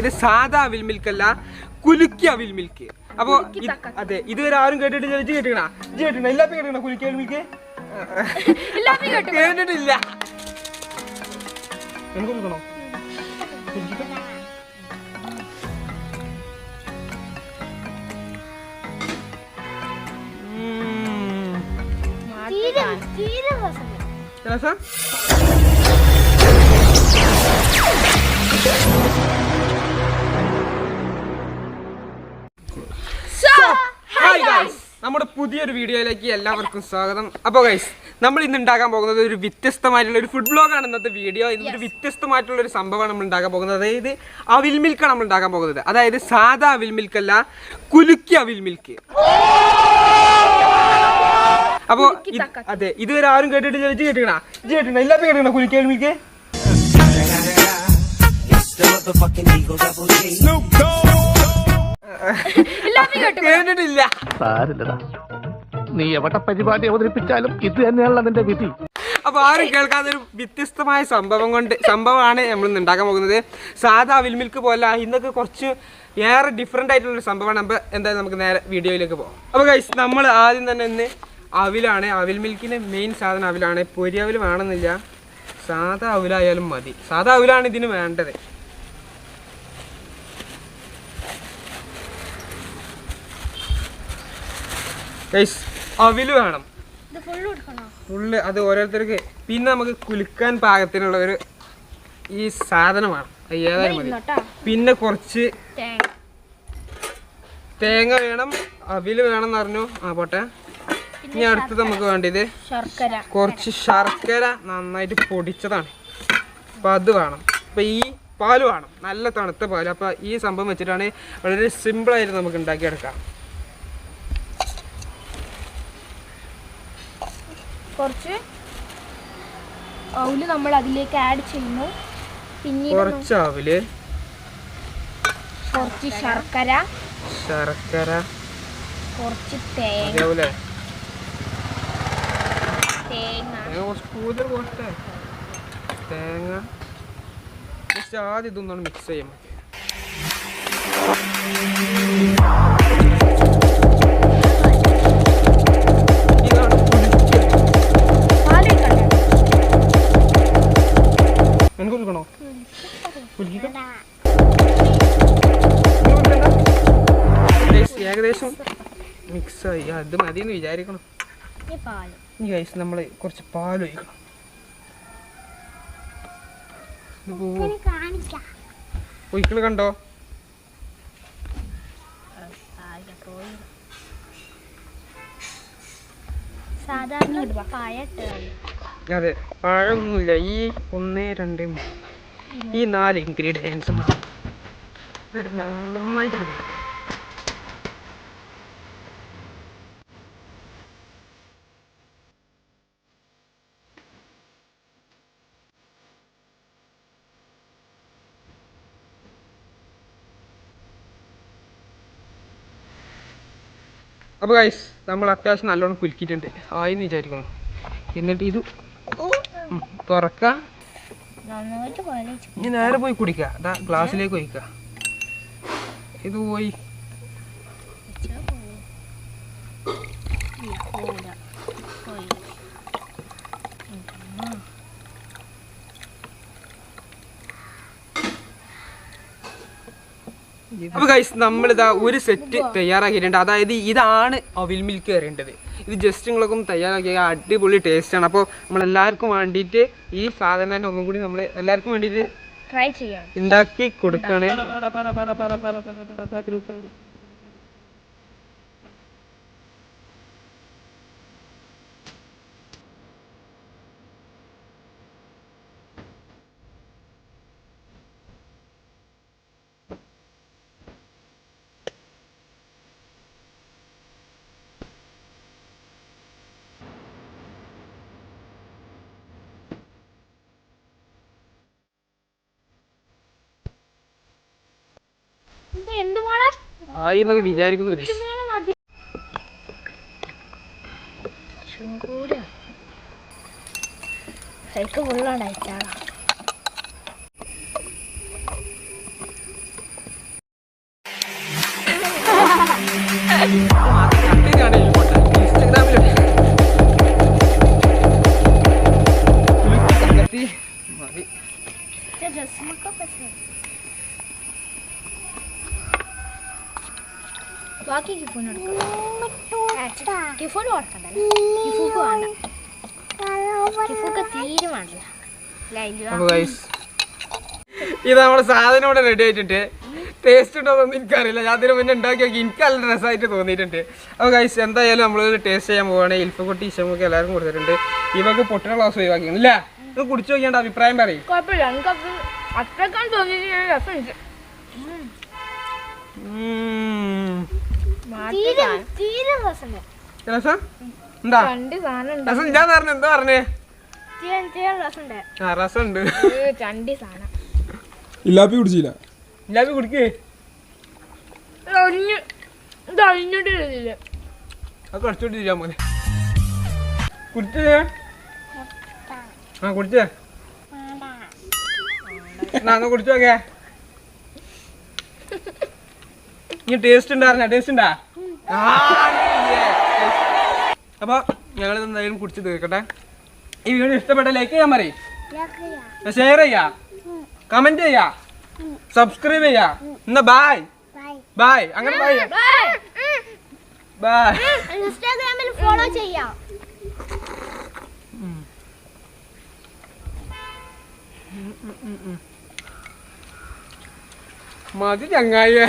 ഇത് സാധാ അവിൽ മിൽക്ക് അല്ല, കുലുക്കി അവിൽ മിൽക്ക്. അപ്പൊ അതെ, ഇതുവരെ ആരും കേട്ടിട്ടില്ല. കേട്ടിക്കണ എല്ലാപ്പി കേട്ടിക്കണ കുലുക്കി അവിൽ മിൽക്ക് കേട്ടിട്ടില്ല. എനിക്ക് കൊടുക്കണോ? രസം നമ്മുടെ പുതിയൊരു വീഡിയോയിലേക്ക് എല്ലാവർക്കും സ്വാഗതം. അപ്പോൾ ഗൈസ്, നമ്മൾ ഇന്ന് ഉണ്ടാക്കാൻ പോകുന്നത് ഒരു വ്യത്യസ്തമായിട്ടുള്ള ഒരു ഫുഡ് ബ്ലോഗാണ് ഇന്നത്തെ വീഡിയോ. ഇന്നൊരു വ്യത്യസ്തമായിട്ടുള്ള ഒരു സംഭവമാണ് നമ്മൾ ഉണ്ടാക്കാൻ പോകുന്നത്. അതായത് അവിൽ മിൽക്കാണ് നമ്മൾ ഉണ്ടാക്കാൻ പോകുന്നത്. അതായത് സാധാ അവിൽ മിൽക്ക് അല്ല, കുലുക്കി അവിൽ മിൽക്ക്. അപ്പോൾ അതെ, ഇതുവരെ ആരും കേട്ടിട്ടില്ല. കേട്ടിക്കണ എല്ലാപ്പി കേട്ടിക്കണ കുലുക്കി അവിൽ മിൽക്ക് കേട്ടിട്ടില്ല. നീ എവിടെ പരിപാടി അവതരിപ്പിച്ചാലും ഇത് തന്നെയാണല്ലോ അതിന്റെ വിധി. അപ്പൊ ആരും കേൾക്കാത്ത ഒരു വ്യത്യസ്തമായ സംഭവമാണ് നമ്മൾ ഇന്ന് ഉണ്ടാക്കാൻ പോകുന്നത്. സാധാ അവിൽ മിൽക്ക് പോലെ ഇന്നൊക്കെ കുറച്ച് ഏറെ ഡിഫറെന്റ് ആയിട്ടുള്ളൊരു സംഭവമാണ്. അപ്പോൾ എന്തായാലും നമുക്ക് നേരെ വീഡിയോയിലേക്ക് പോകാം. അപ്പോൾ ഗൈസ്, നമ്മൾ ആദ്യം തന്നെ ഇന്ന് അവിലാണ്. അവിൽ മിൽക്കിന്റെ മെയിൻ സാധനം അവിലാണ്. പൊരി അവിൽ വേണമെന്നില്ല, സാധാ അവിലായാലും മതി. സാധാ അവിലാണ് ഇതിന് വേണ്ടത്. ഗൈസ്, അവില് വേണം ഫുള്ള്. അത് ഓരോരുത്തർക്ക്. പിന്നെ നമുക്ക് കുലുക്കാൻ പാകത്തിനുള്ള ഒരു ഈ സാധനമാണ്, ഏതായാലും മതി. പിന്നെ കുറച്ച് തേങ്ങ വേണം, അവില് വേണം എന്ന് പറഞ്ഞു. പോട്ടെ. ഇനി അടുത്തത് നമുക്ക് വേണ്ടത് കുറച്ച് ശർക്കര നന്നായിട്ട് പൊടിച്ചതാണ്. അപ്പം അത് വേണം. അപ്പം ഈ പാല് വേണം, നല്ല തണുത്ത പാല്. അപ്പം ഈ സംഭവം വെച്ചിട്ടാണ് വളരെ സിമ്പിളായിട്ട് നമുക്ക് ഉണ്ടാക്കിയെടുക്കാം. കുറച്ച് അവില് നമ്മൾ അതിലേക്ക് ആഡ് ചെയ്യുന്നു. പിന്നെ കുറച്ച് അവില്, കുറച്ച് ശർക്കര, കുറച്ച് തേങ്ങ, തേങ്ങ ആദ്യം ഇതൊന്നാണ് മിക്സ് ചെയ്യാൻ. കൊടുക്കണോ? ഏകദേശം മിക്സായി. അത് മതിയെന്ന് വിചാരിക്കണം. ഇനി ഗൈസ്, നമ്മൾ കുറച്ച് പാൽ ഒഴിക്കണം. ഒഴിക്കൽ കണ്ടോ? അതെ, പഴമൊന്നുമില്ല. ഈ 1, 2, ഈ 4 ഇൻഗ്രീഡിയൻസ് മതി. അപ്പോൾ ഗൈസ്, നമ്മൾ അത്യാവശ്യം നല്ലോണം കുലുക്കിയിട്ടുണ്ട്. ആയിന്ന് വിചാരിക്കുന്നു. എന്നിട്ട് ഇത് തുറക്കാം. ഇനി നേരെ പോയി കുടിക്കുക. അതാ ഗ്ലാസ്സിലേക്ക് ഒഴിക്കുക. ഇത് പോയി അപ്പോൾ ഗൈസ്, നമ്മളിതാ ഒരു സെറ്റ് തയ്യാറാക്കിയിട്ടുണ്ട്. അതായത് ഇതാണ് അവിൽ മിൽക്ക് വരേണ്ടത്. ഇത് ജസ്റ്റ് നിങ്ങളൊക്കെ ഒന്ന് തയ്യാറാക്കിയ അടിപൊളി ടേസ്റ്റാണ്. അപ്പോൾ നമ്മളെല്ലാവർക്കും വേണ്ടിയിട്ട് ഈ സാധനം തന്നെ ഒന്നും കൂടി നമ്മൾ എല്ലാവർക്കും വേണ്ടിയിട്ട് ട്രൈ ചെയ്യാം, ഉണ്ടാക്കി കൊടുക്കുകയാണ്. ആയി എന്നൊക്കെ വിചാരിക്കുന്നു. ഇൻസ്റ്റാഗ്രാമിലും മതി. ബാക്കി കിഫൂന് കിഫൂന് കൊടുക്കണ്ട കിഫൂക്ക് വേണ്ട കിഫൂക്ക് തീരെ വേണ്ട. അപ്പൊ ഗൈസ് ഇത് നമ്മുടെ സാധനം ഇവിടെ റെഡി ആയിട്ടുണ്ട്. ടേസ്റ്റ് ഉണ്ടോന്നൊന്നും എനിക്കറിയില്ല. ഞാൻ അതിന് മുന്നേ ഉണ്ടാക്കി നോക്കി എനിക്ക് നല്ല രസമായിട്ട് തോന്നിയിട്ടുണ്ട്. അപ്പോൾ ഗൈസ് എന്തായാലും നമ്മൾ ടേസ്റ്റ് ചെയ്യാൻ പോവുകയാണെങ്കിൽ ഇൽഫക്കുട്ടി ഇഷമൊക്കെ എല്ലാവർക്കും കൊടുത്തിട്ടുണ്ട്. ഇവക്ക് പൊട്ടുന്ന ഗ്ലാസ് ഒഴിവാക്കിയാണ് അല്ലേ? ഇത് കുടിച്ചു നോക്കിയാണ്ട് അഭിപ്രായം പറയും. കുഴപ്പമില്ല, എനിക്കത് അത്രക്കാൻ തോന്നിയിട്ട് രസമുണ്ട്. രസം എന്താ? രസം ഞാൻ പറഞ്ഞു എന്താ പറഞ്ഞേ? ആ രസമുണ്ട്. ഇല്ലാപ്പി കുടിച്ചില്ല. ഇല്ലാപ്പി കുടിക്കേ അത് കുറച്ചുകൂടി ചെയ്യാൻ പോലെ കുടിച്ചേ. ആ കുടിച്ചേ എന്നാ കുടിച്ചു നോക്കേ. ഇനി ടേസ്റ്റ് ഉണ്ടായിരുന്ന ടേസ്റ്റ് ഉണ്ടാ? അപ്പൊ ഞങ്ങൾ എന്തായാലും കുടിച്ച് തീർക്കട്ടെ. ഈ വീഡിയോ ഇഷ്ടപ്പെട്ട ലൈക്ക് ചെയ്യാൻ പറയും, ഷെയർ ചെയ്യാ, കമന്റ് ചെയ്യാ, സബ്സ്ക്രൈബ് ചെയ്യാ. എന്നാ ബൈ ബൈ. അങ്ങനെ ബൈ ബൈ. ഇൻസ്റ്റാഗ്രാമിൽ ഫോളോ ചെയ്യാം. മതി ചങ്ങായി.